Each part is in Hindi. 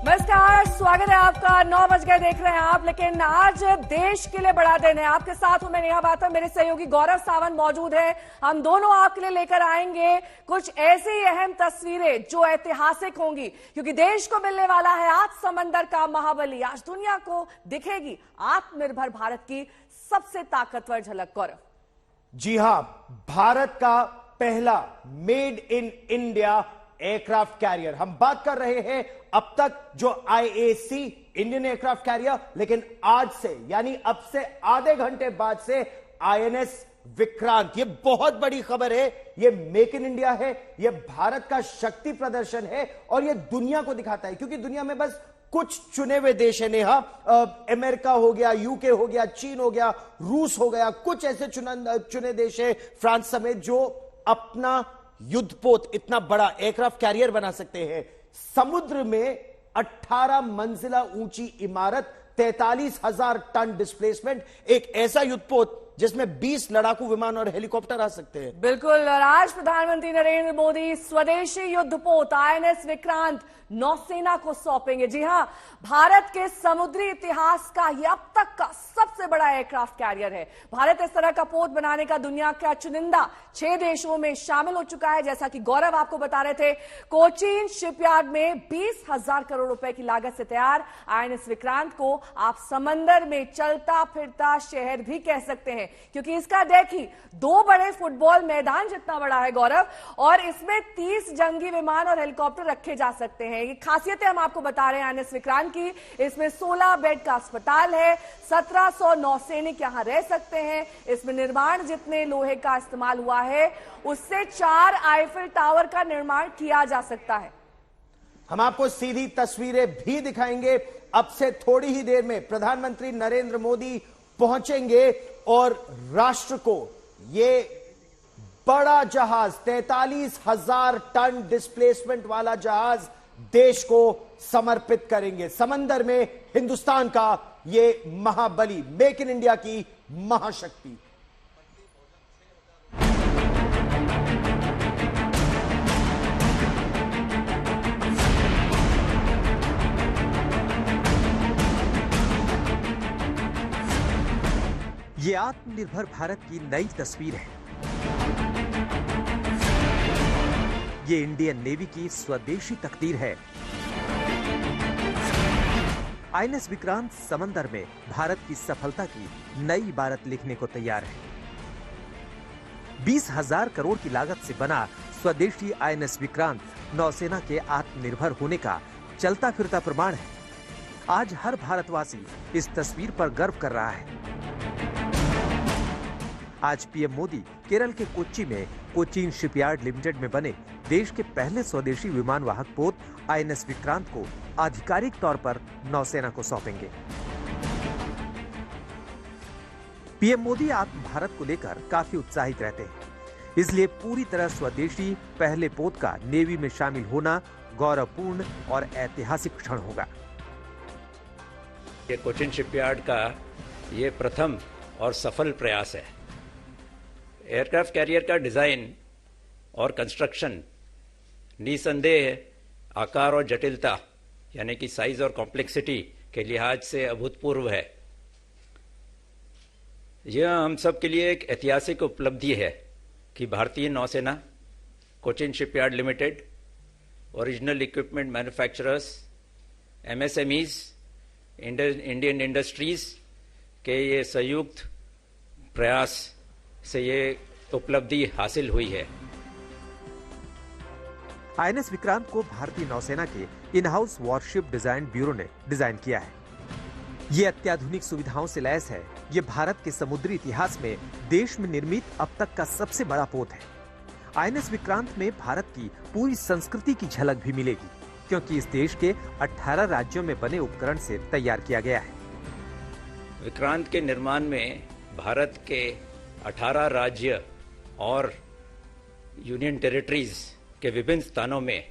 नमस्कार, स्वागत है आपका। 9 बज गए देख रहे हैं आप, लेकिन आज देश के लिए बड़ा दिन है। आपके साथ हूं मैं नेहा बाथा, मेरे सहयोगी गौरव सावंत मौजूद है। हम दोनों आपके लिए लेकर आएंगे कुछ ऐसी अहम तस्वीरें जो ऐतिहासिक होंगी, क्योंकि देश को मिलने वाला है आज समंदर का महाबली। आज दुनिया को दिखेगी आत्मनिर्भर भारत की सबसे ताकतवर झलक। गौरव जी हां, भारत का पहला made in India aircraft carrier. हम बात कर रहे हैं अब तक जो आईएसी इंडियन एयरक्राफ्ट कैरियर, लेकिन आज से यानी अब से आधे घंटे बाद से आईएनएस विक्रांत। ये बहुत बड़ी खबर है। ये मेक इन इंडिया है, ये भारत का शक्ति प्रदर्शन है और ये दुनिया को दिखाता है, क्योंकि दुनिया में बस कुछ चुने हुए देश है नेहा। अमेरिका हो गया, यूके हो गया, चीन हो गया, रूस हो गया, कुछ ऐसे चुने देश है, फ्रांस समेत, जो अपना युद्धपोत इतना बड़ा एयरक्राफ्ट कैरियर बना सकते हैं। समुद्र में 18 मंजिला ऊंची इमारत, 43,000 टन डिस्प्लेसमेंट, एक ऐसा युद्धपोत जिसमें 20 लड़ाकू विमान और हेलीकॉप्टर आ सकते हैं। बिल्कुल। और आज प्रधानमंत्री नरेंद्र मोदी स्वदेशी युद्धपोत आईएनएस विक्रांत नौसेना को सौंपेंगे। जी हां, भारत के समुद्री इतिहास का यह अब तक का सबसे बड़ा एयरक्राफ्ट कैरियर है। भारत इस तरह का पोत बनाने का दुनिया का चुनिंदा 6 देशों में शामिल हो चुका है। जैसा कि गौरव आपको बता रहे थे, कोचीन शिपयार्ड में 20,000 करोड़ रुपए की लागत से तैयार आईएनएस विक्रांत को आप समंदर में चलता फिरता शहर भी कह सकते हैं, क्योंकि इसका डेक ही 2 बड़े फुटबॉल मैदान जितना बड़ा है गौरव, और इसमें 30 जंगी विमान और हेलीकॉप्टर रखे जा सकते हैं। ये खासियतें हम आपको बता रहे हैं आईएनएस विक्रांत की। इसमें 16 बेड का अस्पताल है, 1700 नौसैनिक यहां रह सकते हैं। इसमें निर्माण जितने लोहे का इस्तेमाल हुआ है, उससे 4 आईफिल टावर का निर्माण किया जा सकता है। हम आपको सीधी तस्वीरें भी दिखाएंगे। अब से थोड़ी ही देर में प्रधानमंत्री नरेंद्र मोदी पहुंचेंगे और राष्ट्र को ये बड़ा जहाज, 43,000 टन डिस्प्लेसमेंट वाला जहाज देश को समर्पित करेंगे। समंदर में हिंदुस्तान का ये महाबली, मेक इन इंडिया की महाशक्ति। ये आत्मनिर्भर भारत की नई तस्वीर है। ये इंडियन नेवी की स्वदेशी तकदीर है। आईएनएस विक्रांत समंदर में भारत की सफलता की नई इबारत लिखने को तैयार है। 20,000 करोड़ की लागत से बना स्वदेशी आईएनएस विक्रांत नौसेना के आत्मनिर्भर होने का चलता फिरता प्रमाण है। आज हर भारतवासी इस तस्वीर पर गर्व कर रहा है। आज पीएम मोदी केरल के कोच्चि में कोचीन शिपयार्ड लिमिटेड में बने देश के पहले स्वदेशी विमान वाहक पोत आईएनएस विक्रांत को आधिकारिक तौर पर नौसेना को सौंपेंगे। पीएम मोदी आत्म भारत को लेकर काफी उत्साहित रहते हैं, इसलिए पूरी तरह स्वदेशी पहले पोत का नेवी में शामिल होना गौरवपूर्ण और ऐतिहासिक क्षण होगा। ये कोचीन शिपयार्ड का ये प्रथम और सफल प्रयास है। एयरक्राफ्ट कैरियर का डिजाइन और कंस्ट्रक्शन निसंदेह आकार और जटिलता यानी कि साइज और कॉम्प्लेक्सिटी के लिहाज से अभूतपूर्व है। यह हम सब के लिए एक ऐतिहासिक उपलब्धि है कि भारतीय नौसेना, Cochin shipyard limited, original equipment manufacturers, MSMEs, Indian industries के ये संयुक्त प्रयास से ये उपलब्धि हासिल हुई है। आईएनएस विक्रांत को भारतीय नौसेना के in house worship design bureau ने डिजाइन किया है। ये अत्याधुनिक सुविधाओं से लैस है। ये भारत के समुद्री इतिहास में देश में निर्मित अब तक का सबसे बड़ा पोत है। आईएनएस विक्रांत में भारत की पूरी संस्कृति की झलक भी मिलेगी, क्योंकि इस देश के 18 राज्यों में बने उपकरण से तैयार किया गया है। विक्रांत के निर्माण में भारत के 18 राज्य और यूनियन टेरिटरीज के विभिन्न स्थानों में,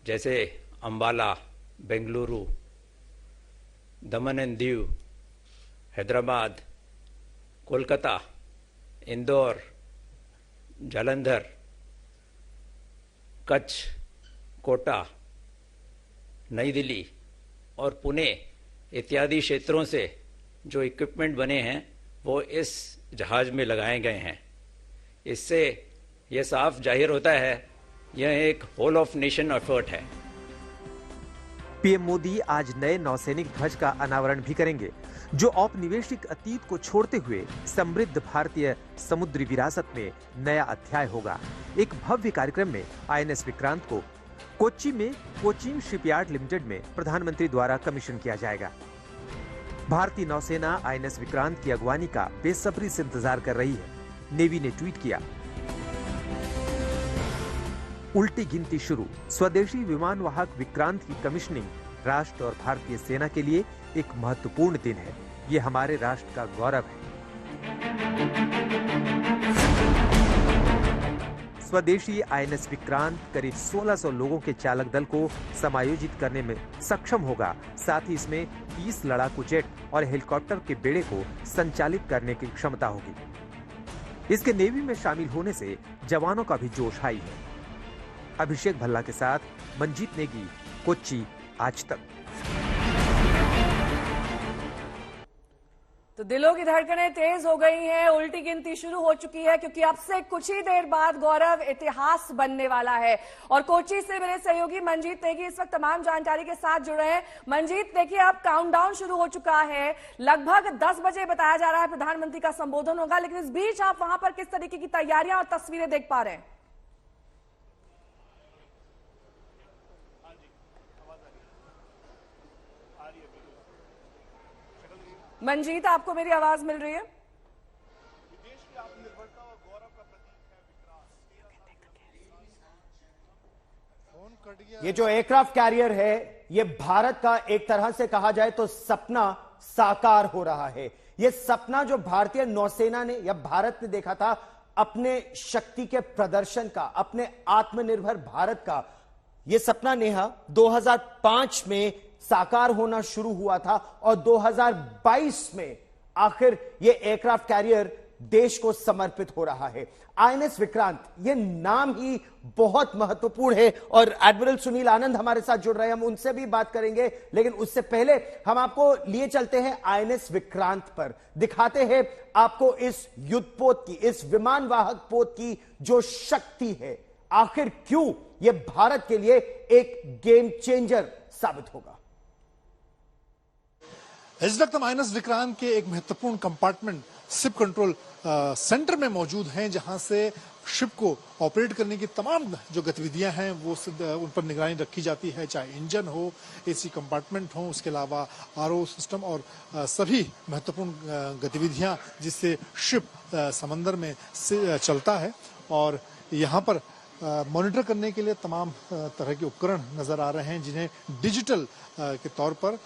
जैसे अंबाला, बेंगलुरु, दमन एंड दीव, हैदराबाद, कोलकाता, इंदौर, जालंधर, कच्छ, कोटा, नई दिल्ली और पुणे इत्यादि क्षेत्रों से जो इक्विपमेंट बने हैं वो इस जहाज में लगाए गए हैं। इससे यह साफ जाहिर होता है यह एक होल ऑफ नेशन एफर्ट है। पीएम मोदी आज नए नौसैनिक ध्वज का अनावरण भी करेंगे, जो औपनिवेशिक अतीत को छोड़ते हुए समृद्ध भारतीय समुद्री विरासत में नया अध्याय होगा। एक भव्य कार्यक्रम में आईएनएस विक्रांत को कोच्चि में कोचीन शिपयार्ड लिमिटेड में प्रधानमंत्री द्वारा कमीशन किया जाएगा। भारतीय नौसेना आईएनएस विक्रांत की अगवानी का बेसब्री से इंतजार कर रही है। नेवी ने ट्वीट किया, उल्टी गिनती शुरू, स्वदेशी विमान वाहक विक्रांत की कमीशनिंग राष्ट्र और भारतीय सेना के लिए एक महत्वपूर्ण दिन है। ये हमारे राष्ट्र का गौरव है। स्वदेशी आईएनएस विक्रांत करीब 1600 लोगों के चालक दल को समायोजित करने में सक्षम होगा। साथ ही इसमें 30 लड़ाकू जेट और हेलीकॉप्टर के बेड़े को संचालित करने की क्षमता होगी। इसके नेवी में शामिल होने से जवानों का भी जोश हाई है। अभिषेक भल्ला के साथ मंजीत नेगी, कोच्चि, आज तक। तो दिलों की धड़कनें तेज हो गई हैं, उल्टी गिनती शुरू हो चुकी है, क्योंकि अब से कुछ ही देर बाद गौरव इतिहास बनने वाला है। और कोच्चि से मेरे सहयोगी मंजीत नेगी इस वक्त तमाम जानकारी के साथ जुड़े हैं। मंजीत, देखिए अब काउंटडाउन शुरू हो चुका है, लगभग 10 बजे बताया जा रहा है प्रधानमंत्री का संबोधन होगा, लेकिन इस बीच आप वहां पर किस तरीके की तैयारियां और तस्वीरें देख पा रहे हैं? मंजीत, आपको मेरी आवाज मिल रही है? ये जो एयरक्राफ्ट कैरियर है, ये भारत का एक तरह से कहा जाए तो सपना साकार हो रहा है। ये सपना जो भारतीय नौसेना ने या भारत ने देखा था अपने शक्ति के प्रदर्शन का, अपने आत्मनिर्भर भारत का, ये सपना नेहा 2005 में साकार होना शुरू हुआ था और 2022 में आखिर यह एयरक्राफ्ट कैरियर देश को समर्पित हो रहा है। आईएनएस विक्रांत, यह नाम ही बहुत महत्वपूर्ण है और एडमिरल सुनील आनंद हमारे साथ जुड़ रहे हैं, हम उनसे भी बात करेंगे, लेकिन उससे पहले हम आपको लिए चलते हैं आईएनएस विक्रांत पर, दिखाते हैं आपको इस युद्धपोत की, इस विमान वाहक पोत की जो शक्ति है, आखिर क्यों यह भारत के लिए एक गेम चेंजर साबित होगा। इस वक्त हम आईएनएस विक्रांत के एक महत्वपूर्ण कंपार्टमेंट शिप कंट्रोल सेंटर में मौजूद हैं, जहां से शिप को ऑपरेट करने की तमाम जो गतिविधियां हैं वो उन पर निगरानी रखी जाती है, चाहे इंजन हो, एसी कंपार्टमेंट हो, उसके अलावा आरओ सिस्टम और सभी महत्वपूर्ण गतिविधियां जिससे शिप समंदर में चलता है। और यहाँ पर मॉनिटर करने के लिए तमाम तरह के उपकरण नजर आ रहे हैं, जिन्हें डिजिटल के तौर पर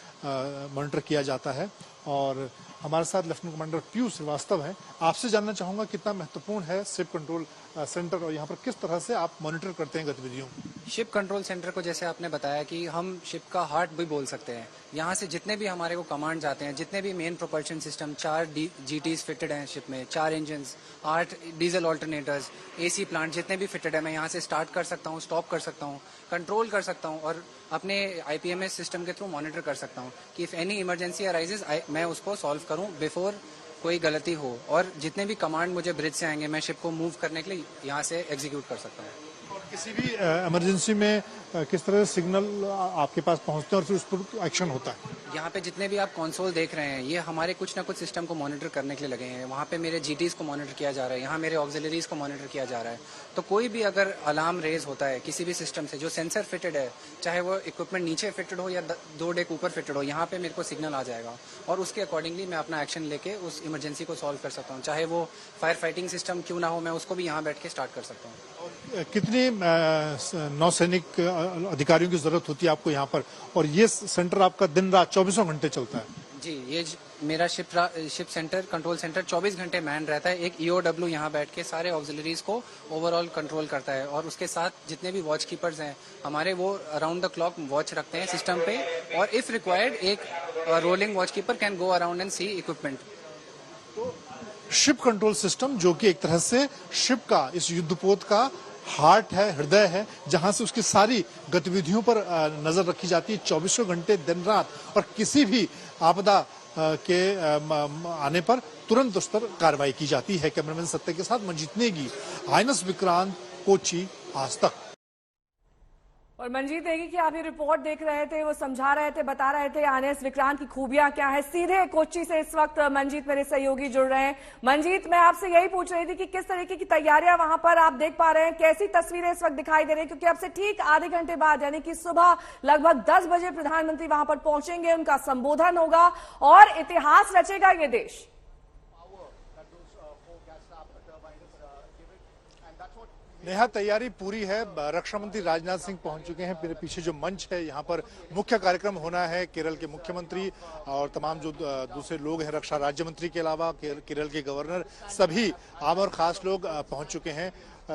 मॉनिटर किया जाता है। और हमारे साथ लेफ्टिनेंट कमांडर पीयूष श्रीवास्तव हैं। आपसे जानना चाहूंगा कितना महत्वपूर्ण है शिप कंट्रोल सेंटर और यहाँ पर किस तरह से आप मॉनिटर करते हैं गतिविधियों? शिप कंट्रोल सेंटर को जैसे आपने बताया कि हम शिप का हार्ट भी बोल सकते हैं। यहाँ से जितने भी हमारे को कमांड्स आते हैं, जितने भी मेन प्रोपल्शन सिस्टम, 4 जीटीज फिटेड हैं शिप में, 4 engine, 8 diesel alternators, AC plant जितने भी फिटेड है, मैं यहाँ से स्टार्ट कर सकता हूँ, स्टॉप कर सकता हूँ, कंट्रोल कर सकता हूँ और अपने आईपीएमएस सिस्टम के थ्रू मॉनिटर कर सकता हूँ कि इफ एनी इमरजेंसी अराइजेज मैं उसको सॉल्व करूँ बिफोर कोई गलती हो। और जितने भी कमांड मुझे ब्रिज से आएंगे, मैं शिप को मूव करने के लिए यहाँ से एग्जीक्यूट कर सकता हूँ। और किसी भी इमरजेंसी में किस तरह से सिग्नल आपके पास पहुंचते हैं और फिर उस पर एक्शन होता है? यहाँ पे जितने भी आप कंसोल देख रहे हैं, ये हमारे कुछ ना कुछ सिस्टम को मॉनिटर करने के लिए लगे हैं। वहाँ पे मेरे जीटीज को मॉनिटर किया जा रहा है, यहाँ मेरे ऑक्सिलरीज को मॉनिटर किया जा रहा है। तो कोई भी अगर अलार्म रेज होता है किसी भी सिस्टम से जो सेंसर फिटेड है, चाहे वो इक्विपमेंट नीचे फिटेड हो या 2 डेक ऊपर फिटेड हो, यहाँ पे मेरे को सिग्नल आ जाएगा और उसके अकॉर्डिंगली मैं अपना एक्शन लेके उस इमरजेंसी को सॉल्व कर सकता हूँ। चाहे वो फायर फाइटिंग सिस्टम क्यों ना हो, मैं उसको भी यहाँ बैठ के स्टार्ट कर सकता हूँ। कितनी नौसैनिक अधिकारियों की जरूरत होती है आपको यहाँ पर? और ये सेंटर आपका दिन रात 24 घंटे चलता है? जी, ये मेरा शिप सेंटर, कंट्रोल सेंटर 24 घंटे मैन रहता है। एक ईओडब्ल्यू यहाँ बैठ के सारे ऑक्सिलरीज को ओवरऑल कंट्रोल करता है और उसके साथ जितने भी वॉच कीपर्स हैं हमारे, वो अराउंड द क्लॉक वॉच रखते हैं सिस्टम पे। और इफ रिक्वायर्ड एक rolling watch keeper can go around and see equipment. Ship control system जो कि एक तरह से शिप का, इस युद्धपोत का हार्ट है, हृदय है, जहां से उसकी सारी गतिविधियों पर नजर रखी जाती है 24 घंटे दिन रात, और किसी भी आपदा के आने पर तुरंत उस पर कार्रवाई की जाती है। कैमरामैन सत्य के साथ मंजीत नेगी, INS विक्रांत, कोची, आज तक। और मंजीत नेगी की आप ये रिपोर्ट देख रहे थे, वो समझा रहे थे, बता रहे थे INS विक्रांत की खूबियां क्या है। सीधे कोच्चि से इस वक्त मंजीत मेरे सहयोगी जुड़ रहे हैं। मंजीत, मैं आपसे यही पूछ रही थी कि किस तरीके की तैयारियां वहां पर आप देख पा रहे हैं, कैसी तस्वीरें इस वक्त दिखाई दे रही है, क्योंकि अब से ठीक आधे घंटे बाद यानी कि सुबह लगभग 10 बजे प्रधानमंत्री वहां पर पहुंचेंगे, उनका संबोधन होगा और इतिहास रचेगा ये देश। नेहा, तैयारी पूरी है। रक्षा मंत्री राजनाथ सिंह पहुंच चुके हैं। मेरे पीछे जो मंच है, यहाँ पर मुख्य कार्यक्रम होना है। केरल के मुख्यमंत्री और तमाम जो दूसरे लोग हैं, रक्षा राज्य मंत्री के अलावा केरल के गवर्नर, सभी आम और खास लोग पहुंच चुके हैं।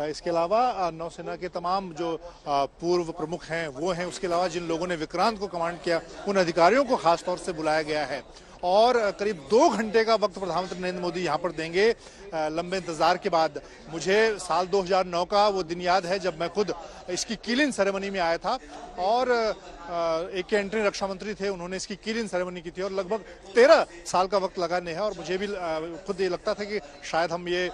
इसके अलावा नौसेना के तमाम जो पूर्व प्रमुख हैं वो हैं। उसके अलावा जिन लोगों ने विक्रांत को कमांड किया, उन अधिकारियों को खासतौर से बुलाया गया है। और करीब 2 घंटे का वक्त प्रधानमंत्री नरेंद्र मोदी यहाँ पर देंगे लंबे इंतजार के बाद। मुझे साल 2009 का वो दिन याद है जब मैं खुद इसकी कीलिंग सेरेमनी में आया था, और AK एंटनी रक्षा मंत्री थे, उन्होंने इसकी कीलिंग सेरेमनी की थी, और लगभग 13 साल का वक्त लगा नेहा। और मुझे भी खुद ये लगता था कि शायद हम ये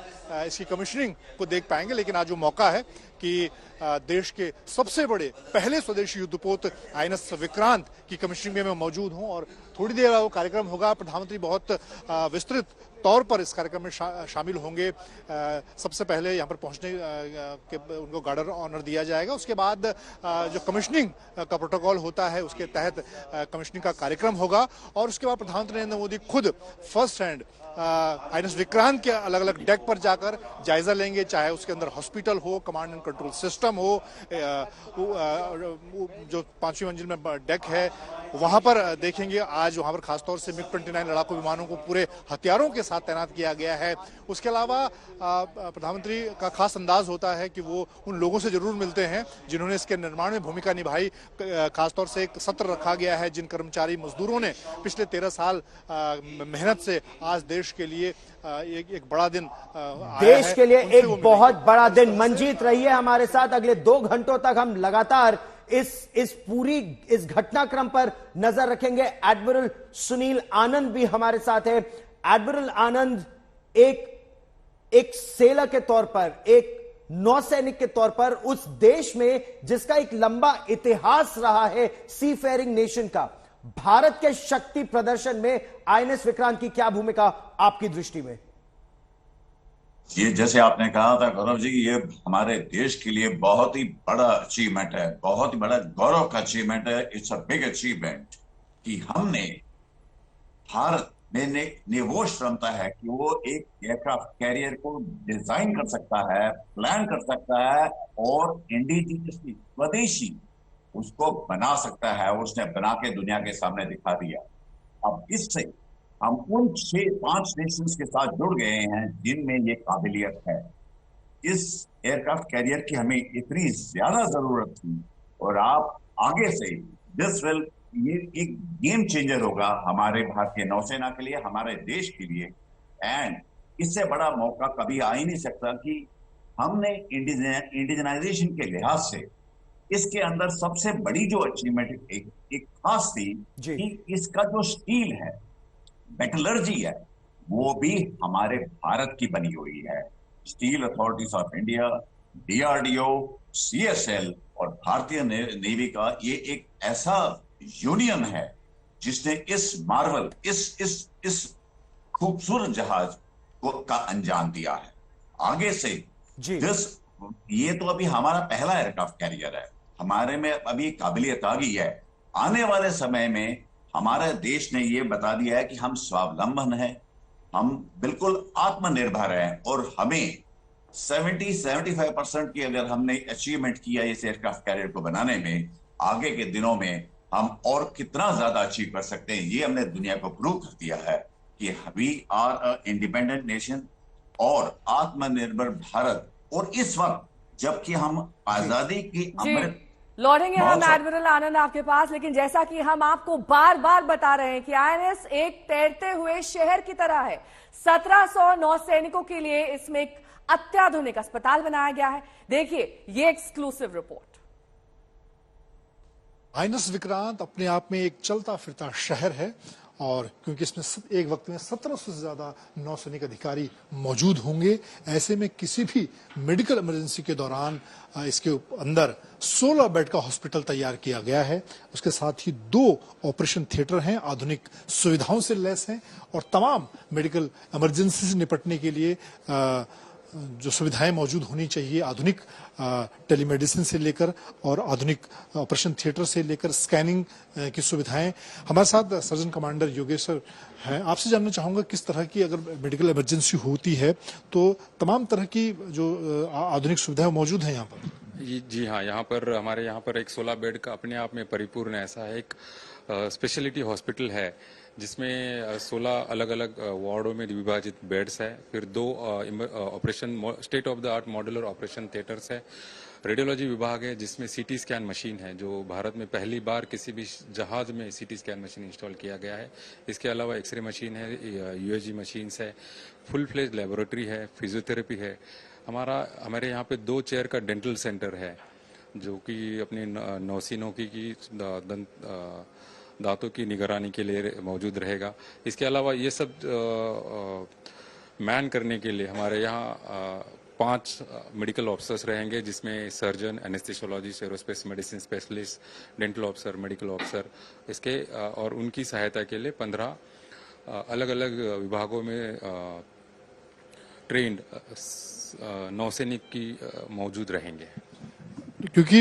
इसकी कमीशनिंग को देख पाएंगे, लेकिन आज वो मौका है कि देश के सबसे बड़े पहले स्वदेशी युद्धपोत INS विक्रांत की कमीशनिंग में मैं मौजूद हूं। और थोड़ी देर वो कार्यक्रम होगा। प्रधानमंत्री बहुत विस्तृत तौर पर इस कार्यक्रम में शामिल होंगे। सबसे पहले यहाँ पर पहुंचने के उनको गार्ड ऑफ ऑनर दिया जाएगा। उसके बाद जो कमीशनिंग का प्रोटोकॉल होता है, उसके तहत कमीशनिंग का कार्यक्रम होगा। और उसके बाद प्रधानमंत्री नरेंद्र मोदी खुद फर्स्ट हैंड INS विक्रांत के अलग अलग डेक पर जाकर जायजा लेंगे, चाहे उसके अंदर हॉस्पिटल हो, कमांड एंड कंट्रोल सिस्टम हो, जो 5वीं मंजिल में डेक है वहां पर देखेंगे। आज वहां पर खासतौर से MiG-29 लड़ाकू विमानों को पूरे हथियारों के साथ तैनात किया गया है। उसके अलावा प्रधानमंत्री का खास अंदाज होता है कि वो उन लोगों से जरूर मिलते हैं जिन्होंने इसके निर्माण में भूमिका निभाई। खासतौर से एक सत्र रखा गया है जिन कर्मचारी मजदूरों ने पिछले 13 साल मेहनत से आज देश के लिए एक बड़ा दिन देश के लिए एक बहुत बड़ा दिन। मंजीत रहिए हमारे साथ, अगले 2 घंटों तक हम लगातार इस घटनाक्रम पर नजर रखेंगे। एडमिरल सुनील आनंद भी हमारे साथ है। एडमिरल आनंद, एक सेलर के तौर पर, एक नौसैनिक के तौर पर, उस देश में जिसका एक लंबा इतिहास रहा है सी फेयरिंग नेशन का, भारत के शक्ति प्रदर्शन में INS विक्रांत की क्या भूमिका आपकी दृष्टि में? ये जैसे आपने कहा था गौरव जी, ये हमारे देश के लिए बहुत ही बड़ा अचीवमेंट है, बहुत ही बड़ा गौरव का अचीवमेंट है। इट्स अ बिग अचीवमेंट कि हमने भारत में वो क्षमता है कि वो एक एयरक्राफ्ट कैरियर को डिजाइन कर सकता है, प्लान कर सकता है और इंडिजिनियसली स्वदेशी उसको बना सकता है। उसने बना के दुनिया के सामने दिखा दिया। अब इससे हम उन 6-5 नेशंस के साथ जुड़ गए हैं जिनमें ये काबिलियत है। इस एयरक्राफ्ट कैरियर की हमें इतनी ज्यादा जरूरत थी, और आप आगे से ये एक गेम चेंजर होगा हमारे भारतीय नौसेना के लिए, हमारे देश के लिए। एंड इससे बड़ा मौका कभी आ ही नहीं सकता कि हमने इंडिजनाइजेशन के लिहाज से इसके अंदर सबसे बड़ी जो अचीवमेंट एक खास थी कि इसका जो स्टील है, मेटलर्जी है, वो भी हमारे भारत की बनी हुई है। Steel authorities of India, DRDO, CSL और भारतीय नेवी का ये एक ऐसा यूनियन है जिसने इस मार्वल, इस खूबसूरत जहाज का अंजाम दिया है। आगे से ये तो अभी हमारा पहला एयरक्राफ्ट कैरियर है, हमारे में अभी काबिलियत आ गई है। आने वाले समय में हमारे देश ने ये बता दिया है कि हम स्वावलंबन हैं, हम बिल्कुल आत्मनिर्भर हैं, और हमें 70-75% की अगर हमने अचीवमेंट किया इस एयरक्राफ्ट कैरियर को बनाने में, आगे के दिनों में हम और कितना ज्यादा अचीव कर सकते हैं ये हमने दुनिया को प्रूव कर दिया है कि we are a independent nation और आत्मनिर्भर भारत। और इस वक्त जबकि हम आजादी की अमृत लौटेंगे हम एडमिरल आनंद आपके पास, लेकिन जैसा कि हम आपको बार बार बता रहे हैं कि INS एक तैरते हुए शहर की तरह है। 1700 नौसैनिकों के लिए इसमें एक अत्याधुनिक अस्पताल बनाया गया है। देखिए ये एक्सक्लूसिव रिपोर्ट। आईएनएस विक्रांत अपने आप में एक चलता फिरता शहर है और क्योंकि इसमें एक वक्त में 1700 से ज्यादा नौसैनिक अधिकारी मौजूद होंगे, ऐसे में किसी भी मेडिकल इमरजेंसी के दौरान इसके अंदर 16 बेड का हॉस्पिटल तैयार किया गया है। उसके साथ ही 2 ऑपरेशन थिएटर हैं, आधुनिक सुविधाओं से लैस हैं और तमाम मेडिकल इमरजेंसी से निपटने के लिए जो सुविधाएं मौजूद होनी चाहिए, आधुनिक टेलीमेडिसिन से लेकर और आधुनिक ऑपरेशन थिएटर से लेकर स्कैनिंग की सुविधाएं। हमारे साथ सर्जन कमांडर योगेश सर हैं। आपसे जानना चाहूंगा किस तरह की अगर मेडिकल इमरजेंसी होती है तो तमाम तरह की जो आधुनिक सुविधाएं मौजूद हैं यहाँ पर। जी हाँ, यहाँ पर हमारे यहाँ पर एक 16 बेड का अपने आप में परिपूर्ण ऐसा एक स्पेशलिटी हॉस्पिटल है जिसमें 16 अलग अलग वार्डों में विभाजित बेड्स है, फिर 2 operation state of the art modular operation theatres है, रेडियोलॉजी विभाग है जिसमें सीटी स्कैन मशीन है जो भारत में पहली बार किसी भी जहाज में सीटी स्कैन मशीन इंस्टॉल किया गया है। इसके अलावा एक्सरे मशीन है, यूएसजी मशीन्स है, फुल फ्लेज लेबोरेटरी है, फिजियोथेरेपी है। हमारे यहाँ पे 2 चेयर का डेंटल सेंटर है जो कि अपने नौसिनों की दांतों की निगरानी के लिए मौजूद रहेगा। इसके अलावा ये सब मैन करने के लिए हमारे यहाँ 5 मेडिकल ऑफिसर्स रहेंगे जिसमें surgeon, anaesthesiologist, aerospace medicine specialist, dental officer, medical officer इसके और उनकी सहायता के लिए 15 अलग अलग विभागों में ट्रेंड नौसैनिक की मौजूद रहेंगे। क्योंकि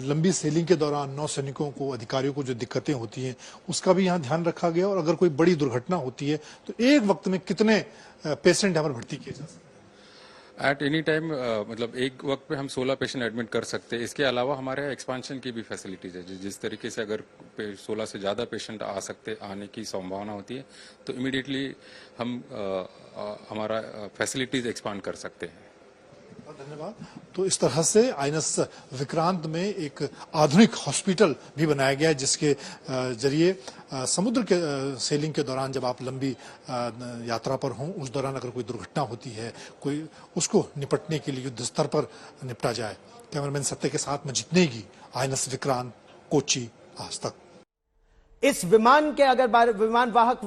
लंबी सेलिंग के दौरान नौसैनिकों को, अधिकारियों को जो दिक्कतें होती हैं उसका भी यहाँ ध्यान रखा गया और अगर कोई बड़ी दुर्घटना होती है तो एक वक्त में कितने पेशेंट यहाँ पर भर्ती किए जा सकते हैं? एट एनी टाइम मतलब एक वक्त पे हम 16 पेशेंट एडमिट कर सकते हैं। इसके अलावा हमारे यहाँ एक्सपांशन की भी फैसिलिटीज है। जिस तरीके से अगर 16 से ज़्यादा पेशेंट आने की संभावना होती है तो इमीडिएटली हम हमारा फैसिलिटीज एक्सपांड कर सकते हैं। धन्यवाद। तो इस तरह से आईएनएस विक्रांत में एक आधुनिक हॉस्पिटल भी बनाया गया है जिसके जरिए समुद्र के सेलिंग के दौरान जब आप लंबी यात्रा पर हों उस दौरान अगर कोई दुर्घटना होती है, कोई उसको निपटने के लिए युद्ध स्तर पर निपटा जाए। कैमरामैन सत्य के साथ में जीतने की आईएनएस विक्रांत, कोच्चि, आज तक। इस विमान के अगर विमानवाहक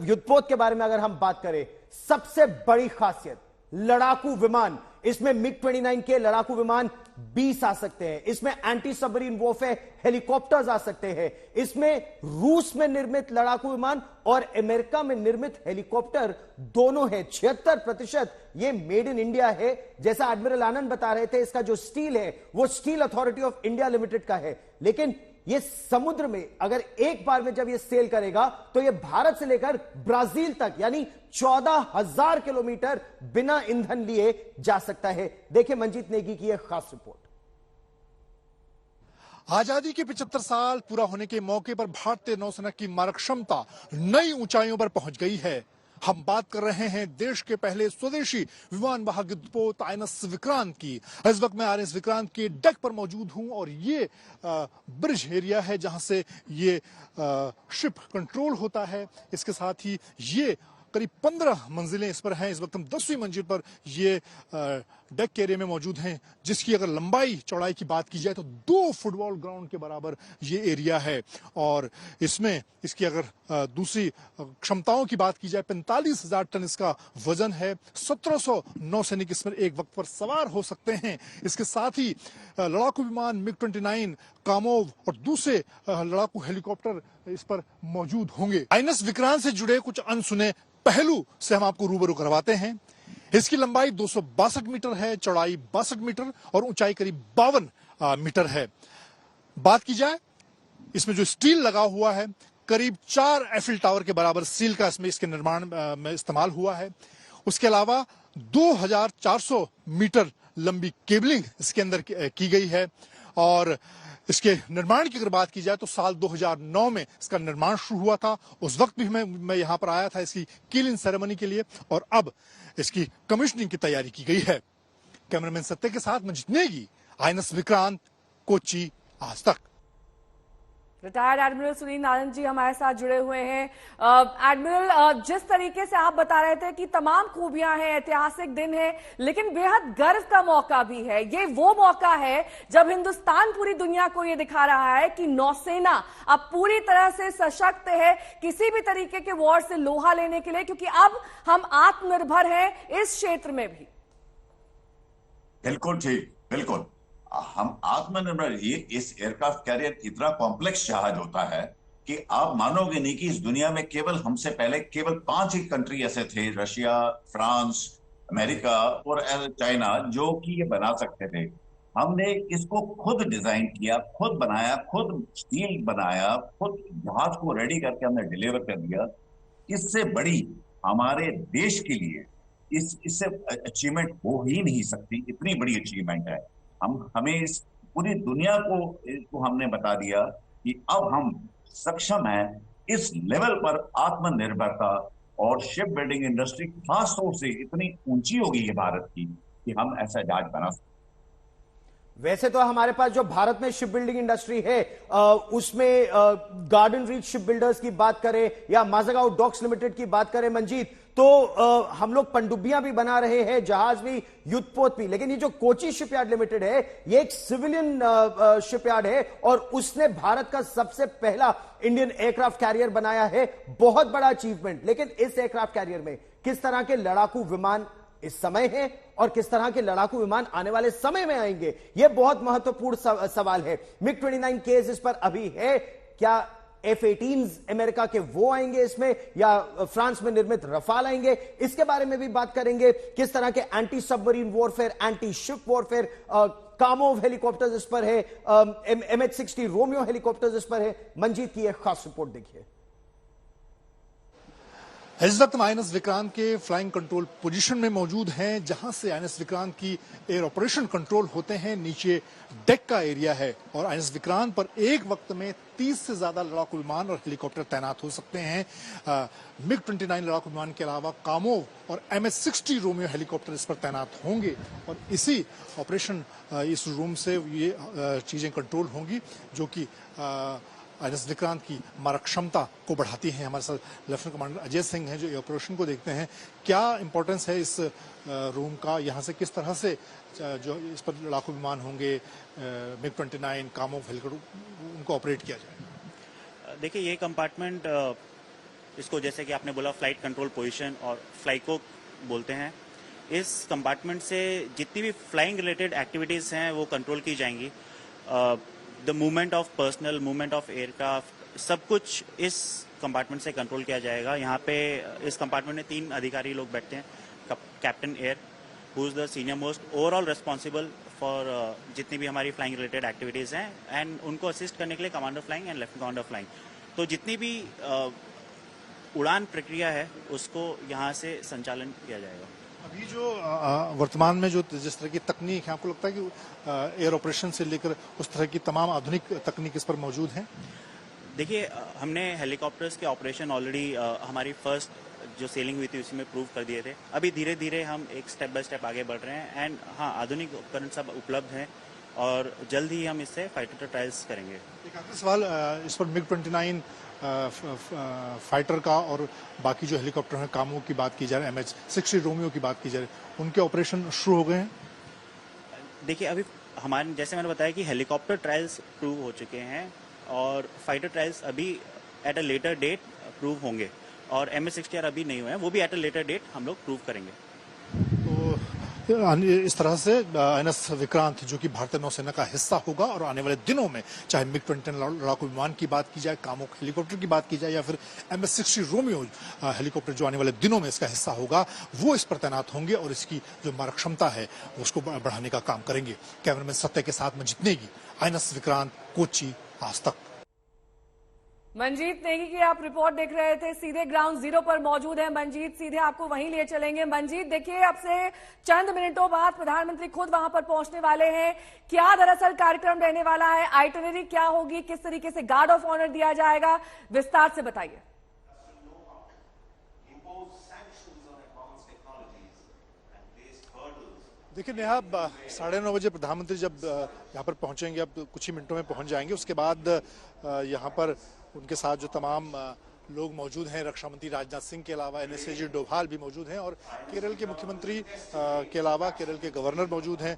युद्धपोत के बारे में अगर हम बात करें, सबसे बड़ी खासियत लड़ाकू विमान। इसमें मिग-29 के लड़ाकू विमान 20 आ सकते हैं। इसमें एंटी सबमरीन वॉरफेयर हेलीकॉप्टर्स आ सकते हैं। इसमें रूस में निर्मित लड़ाकू विमान और अमेरिका में निर्मित हेलीकॉप्टर दोनों है। 76% ये मेड इन इंडिया है। जैसा एडमिरल आनंद बता रहे थे, इसका जो स्टील है वो steel authority of India limited का है। लेकिन ये समुद्र में अगर एक बार में जब ये सेल करेगा तो ये भारत से लेकर ब्राजील तक यानी 14,000 किलोमीटर बिना ईंधन लिए जा सकता है। देखिए मंजीत नेगी की एक खास रिपोर्ट। आजादी के 75 साल पूरा होने के मौके पर भारतीय नौसेना की मारक क्षमता नई ऊंचाइयों पर पहुंच गई है। हम बात कर रहे हैं देश के पहले स्वदेशी विमान वाहक युद्धपोत आईएनएस विक्रांत की। इस वक्त मैं आईएनएस विक्रांत के डेक पर मौजूद हूं और ये ब्रिज एरिया है जहां से ये शिप कंट्रोल होता है। इसके साथ ही ये करीब 15 मंजिलें इस पर हैं। इस वक्त हम 10वीं मंजिल पर ये डेक एरिया में मौजूद हैं जिसकी अगर लंबाई चौड़ाई की बात की जाए तो 2 फुटबॉल ग्राउंड के बराबर ये एरिया है। और इसमें इसकी अगर दूसरी क्षमताओं की बात की जाए 45,000 टन इसका वजन है। 1700 नौसैनिक इसमें एक वक्त पर सवार हो सकते हैं। इसके साथ ही लड़ाकू विमान मिग-29, कामोव और दूसरे लड़ाकू हेलीकॉप्टर इस पर मौजूद होंगे। आईएनएस विक्रांत से जुड़े कुछ अनसुने पहलू से हम आपको रूबरू करवाते हैं। इसकी लंबाई 262 मीटर है, चौड़ाई 62 मीटर और ऊंचाई करीब 52 मीटर है। बात की जाए इसमें जो स्टील लगा हुआ है करीब 4 एफिल टावर के बराबर स्टील का इसके निर्माण में इस्तेमाल हुआ है। उसके अलावा 2400 मीटर लंबी केबलिंग इसके अंदर की गई है। और इसके निर्माण की अगर बात की जाए तो साल 2009 में इसका निर्माण शुरू हुआ था। उस वक्त भी मैं यहाँ पर आया था इसकी कीलिंग सेरेमनी के लिए और अब इसकी कमिश्निंग की तैयारी की गई है। कैमरामैन सत्य के साथ मैं जीतने की आईएनएस विक्रांत, कोच्चि, आज तक। रिटायर्ड एडमिरल सुनील नारायण जी हमारे साथ जुड़े हुए हैं। एडमिरल, जिस तरीके से आप बता रहे थे कि तमाम खूबियां हैं, ऐतिहासिक दिन है, लेकिन बेहद गर्व का मौका भी है। ये वो मौका है जब हिंदुस्तान पूरी दुनिया को ये दिखा रहा है कि नौसेना अब पूरी तरह से सशक्त है किसी भी तरीके के वॉर से लोहा लेने के लिए, क्योंकि अब हम आत्मनिर्भर हैं इस क्षेत्र में भी। बिल्कुल ठीक, बिल्कुल। हम आत्मनिर्भर। ये इस एयरक्राफ्ट कैरियर इतना कॉम्प्लेक्स जहाज होता है कि आप मानोगे नहीं कि इस दुनिया में केवल हमसे पहले केवल 5 ही कंट्री ऐसे थे, रशिया, फ्रांस, अमेरिका और चाइना, जो कि ये बना सकते थे। हमने इसको खुद डिजाइन किया, खुद बनाया, खुद स्टील बनाया, खुद जहाज को रेडी करके हमने डिलीवर कर दिया। इससे बड़ी हमारे देश के लिए इससे अचीवमेंट हो ही नहीं सकती। इतनी बड़ी अचीवमेंट है। हमें इस पूरी दुनिया को हमने बता दिया कि अब हम सक्षम हैं इस लेवल पर आत्मनिर्भरता, और शिप बिल्डिंग इंडस्ट्री खास तौर से इतनी ऊंची होगी है भारत की कि हम ऐसा जहाज बना सकते। वैसे तो हमारे पास जो भारत में शिप बिल्डिंग इंडस्ट्री है उसमें गार्डन रीच शिप बिल्डर्स की बात करें या माजागांव डॉक्स लिमिटेड की बात करें मंजीत, तो हम लोग पनडुब्बियां भी बना रहे हैं, जहाज भी, युद्धपोत भी। लेकिन ये जो कोची शिपयार्ड लिमिटेड है, ये एक सिविलियन शिपयार्ड है और उसने भारत का सबसे पहला इंडियन एयरक्राफ्ट कैरियर बनाया है। बहुत बड़ा अचीवमेंट। लेकिन इस एयरक्राफ्ट कैरियर में किस तरह के लड़ाकू विमान इस समय है और किस तरह के लड़ाकू विमान आने वाले समय में आएंगे, यह बहुत महत्वपूर्ण सवाल है। मिग 29 केस इस पर अभी है। क्या F-18 अमेरिका के वो आएंगे इसमें, या फ्रांस में निर्मित रफाल आएंगे? इसके बारे में भी बात करेंगे। किस तरह के anti submarine warfare, anti ship warfare, Kamov helicopters इस पर है, MH-60 रोमियो हेलीकॉप्टर्स इस पर है। मंजीत की एक खास रिपोर्ट देखिए। एचडब्ल्यू आईएनएस विक्रांत के फ्लाइंग कंट्रोल पोजीशन में मौजूद हैं, जहां से आईएनएस विक्रांत की एयर ऑपरेशन कंट्रोल होते हैं। नीचे डेक का एरिया है और आईएनएस विक्रांत पर एक वक्त में 30 से ज्यादा लड़ाकू विमान और हेलीकॉप्टर तैनात हो सकते हैं। मिग 29 लड़ाकू विमान के अलावा कामोव और MH-60 रोमियो हेलीकॉप्टर इस पर तैनात होंगे और इसी ऑपरेशन इस रूम से ये चीजें कंट्रोल होंगी, जो कि आईएनएस विक्रांत की मारक क्षमता को बढ़ाती हैं। हमारे साथ लेफ्टिनेंट कमांडर अजय सिंह हैं, जो ऑपरेशन को देखते हैं। क्या इंपॉर्टेंस है इस रूम का? यहाँ से किस तरह से जो इस पर लड़ाकू विमान होंगे, मिग 29, कामोव हेलीकॉप्टर, उनको ऑपरेट किया जाए? देखिए, ये कंपार्टमेंट, इसको जैसे कि आपने बोला फ्लाइट कंट्रोल पोजीशन और फ्लाइको बोलते हैं। इस कंपार्टमेंट से जितनी भी फ्लाइंग रिलेटेड एक्टिविटीज़ हैं वो कंट्रोल की जाएंगी। The movement of personal, movement of aircraft, सब कुछ इस कंपार्टमेंट से कंट्रोल किया जाएगा। यहाँ पे इस कंपार्टमेंट में 3 अधिकारी लोग बैठते हैं। Captain air, who is the senior most overall responsible for जितनी भी हमारी फ्लाइंग रिलेटेड एक्टिविटीज़ हैं, एंड उनको असिस्ट करने के लिए commander flying and lieutenant commander flying. तो जितनी भी उड़ान प्रक्रिया है उसको यहाँ से संचालन किया जाएगा। अभी जो वर्तमान में जो जिस तरह की तकनीक है, आपको लगता है कि एयर ऑपरेशन से लेकर उस तरह की तमाम आधुनिक तकनीक इस पर मौजूद है? देखिए, हमने हेलीकॉप्टर्स के ऑपरेशन ऑलरेडी हमारी फर्स्ट जो सेलिंग हुई थी उसी में प्रूव कर दिए थे। अभी धीरे धीरे हम एक स्टेप बाय स्टेप आगे बढ़ रहे हैं। एंड हाँ, आधुनिक उपकरण सब उपलब्ध हैं और जल्द ही हम इससे फाइटर ट्रायल्स करेंगे। एक आखिरी सवाल, इस पर मिग 29 फाइटर का और बाकी जो हेलीकॉप्टर हैं, कामोव की बात की जा रही है, MH-60 रोमियो की बात की जा रही है, उनके ऑपरेशन शुरू हो गए हैं? देखिए, अभी हमारे जैसे मैंने बताया कि हेलीकॉप्टर ट्रायल्स प्रूव हो चुके हैं और फाइटर ट्रायल्स अभी at a later date prove होंगे, और MH-60 अभी नहीं हुए हैं, वो भी एट अ लेटर डेट हम लोग प्रूव करेंगे। इस तरह से आईएनएस विक्रांत, जो कि भारतीय नौसेना का हिस्सा होगा, और आने वाले दिनों में चाहे मिग 29 लड़ाकू विमान की बात की जाए, कामोव हेलीकॉप्टर की बात की जाए, या फिर MH-60 रोमियो हेलीकॉप्टर जो आने वाले दिनों में इसका हिस्सा होगा, वो इस पर तैनात होंगे और इसकी जो मारक क्षमता है उसको बढ़ाने का काम करेंगे। कैमरामैन सत्य के साथ में जितनेगी, आईएनएस विक्रांत, कोच्चि, आज तक। मंजीत नेगी की आप रिपोर्ट देख रहे थे, सीधे ग्राउंड जीरो पर मौजूद है मंजीत, सीधे आपको वहीं ले चलेंगे। मंजीत, देखिए, अब से चंद मिनटों बाद प्रधानमंत्री खुद वहां पर पहुंचने वाले हैं। क्या दरअसल कार्यक्रम रहने वाला है, आइटनरी क्या होगी, किस तरीके से गार्ड ऑफ ऑनर दिया जाएगा, विस्तार से बताइए। देखिए नेहा, 9:30 बजे प्रधानमंत्री जब यहाँ पर पहुंचेंगे, अब कुछ ही मिनटों में पहुंच जाएंगे, उसके बाद यहाँ पर उनके साथ जो तमाम लोग मौजूद हैं, रक्षा मंत्री राजनाथ सिंह के अलावा एनएसएजी डोभाल भी मौजूद हैं और केरल के मुख्यमंत्री के अलावा केरल के गवर्नर मौजूद हैं।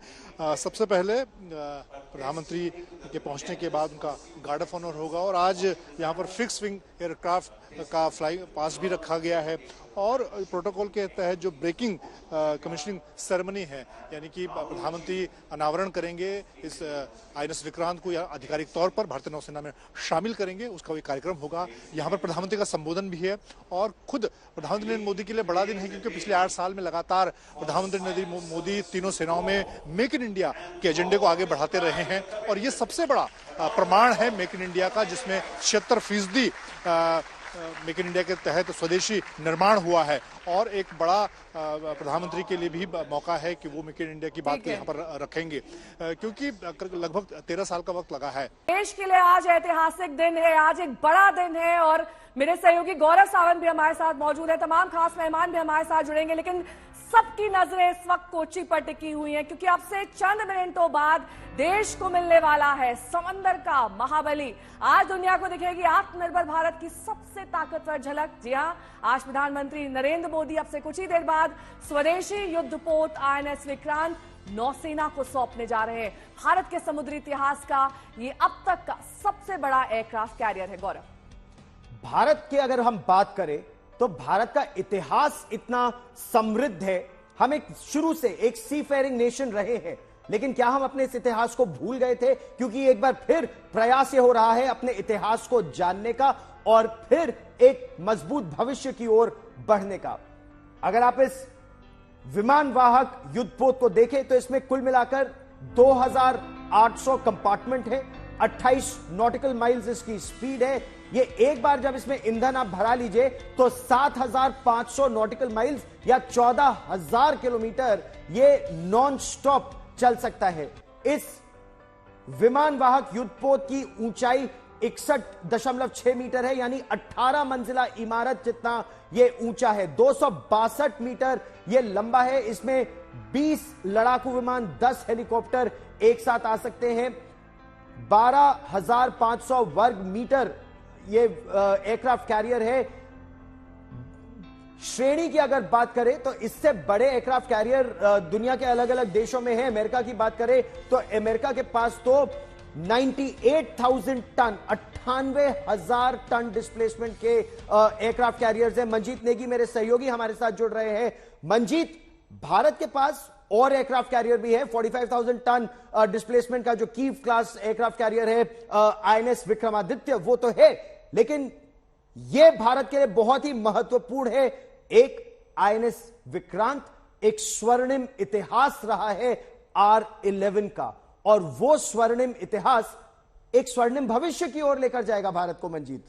सबसे पहले प्रधानमंत्री के पहुंचने के बाद उनका गार्ड ऑफ ऑनर होगा और आज यहाँ पर फिक्स विंग एयरक्राफ्ट का फ्लाई पास भी रखा गया है और प्रोटोकॉल के तहत जो ब्रेकिंग कमीशनिंग सेरेमनी है, यानी कि प्रधानमंत्री अनावरण करेंगे इस आईएनएस विक्रांत को या आधिकारिक तौर पर भारतीय नौसेना में शामिल करेंगे, उसका भी कार्यक्रम होगा। यहाँ पर प्रधानमंत्री का संबोधन भी है और खुद प्रधानमंत्री नरेंद्र मोदी के लिए बड़ा दिन है क्योंकि पिछले 8 साल में लगातार प्रधानमंत्री नरेंद्र मोदी तीनों सेनाओं में मेक इन इंडिया के एजेंडे को आगे बढ़ाते रहे हैं और ये सबसे बड़ा प्रमाण है मेक इन इंडिया का, जिसमें 76% मेक इन इंडिया के तहत स्वदेशी निर्माण हुआ है और एक बड़ा प्रधानमंत्री के लिए भी मौका है कि वो मेक इन इंडिया की बात को यहाँ पर रखेंगे क्योंकि लगभग 13 साल का वक्त लगा है। देश के लिए आज ऐतिहासिक दिन है, आज एक बड़ा दिन है और मेरे सहयोगी गौरव सावंत भी हमारे साथ मौजूद है, तमाम खास मेहमान भी हमारे साथ जुड़ेंगे, लेकिन सबकी नजरें इस वक्त कोच्चि पर टिकी हुई हैं क्योंकि अब से चंद मिनटों बाद देश को मिलने वाला है समंदर का महाबली। आज दुनिया को दिखेगी आत्मनिर्भर भारत की सबसे ताकतवर झलक। जी हां, आज प्रधानमंत्री नरेंद्र मोदी अब से कुछ ही देर बाद स्वदेशी युद्धपोत आईएनएस विक्रांत नौसेना को सौंपने जा रहे हैं। भारत के समुद्री इतिहास का ये अब तक का सबसे बड़ा एयरक्राफ्ट कैरियर है। गौरव, भारत की अगर हम बात करें तो भारत का इतिहास इतना समृद्ध है। हम शुरू से एक सी फेयरिंग नेशन रहे हैं, लेकिन क्या हम अपने इस इतिहास को भूल गए थे? क्योंकि एक बार फिर प्रयास ये हो रहा है अपने इतिहास को जानने का और फिर एक मजबूत भविष्य की ओर बढ़ने का। अगर आप इस विमान वाहक युद्धपोत को देखें तो इसमें कुल मिलाकर 2800 कंपार्टमेंट है, 28 नॉटिकल माइल्स इसकी स्पीड है। ये एक बार जब इसमें ईंधन आप भरा लीजिए तो 7500 नॉटिकल माइल्स या 14000 किलोमीटर ये नॉन स्टॉप चल सकता है। इस विमान वाहक युद्धपोत की ऊंचाई 61.6 मीटर है, यानी 18 मंजिला इमारत जितना ये ऊंचा है। 262 मीटर ये लंबा है। इसमें 20 लड़ाकू विमान, 10 हेलीकॉप्टर एक साथ आ सकते हैं। 12,500 वर्ग मीटर ये एयरक्राफ्ट कैरियर है। श्रेणी की अगर बात करें तो इससे बड़े एयरक्राफ्ट कैरियर दुनिया के अलग अलग देशों में है। अमेरिका की बात करें तो अमेरिका के पास तो 98,000 टन 98,000 टन डिस्प्लेसमेंट के एयरक्राफ्ट कैरियर्स हैं। मंजीत नेगी मेरे सहयोगी हमारे साथ जुड़ रहे हैं। मंजीत, भारत के पास और एयरक्राफ्ट कैरियर भी है, 45,000 टन डिस्प्लेसमेंट का जो कीव क्लास एयरक्राफ्ट कैरियर है आईएनएस विक्रमादित्य, वो तो है, लेकिन यह भारत के लिए बहुत ही महत्वपूर्ण है। एक आईएनएस विक्रांत एक स्वर्णिम इतिहास रहा है R11 का और वो स्वर्णिम इतिहास एक स्वर्णिम भविष्य की ओर लेकर जाएगा भारत को। मंजीत,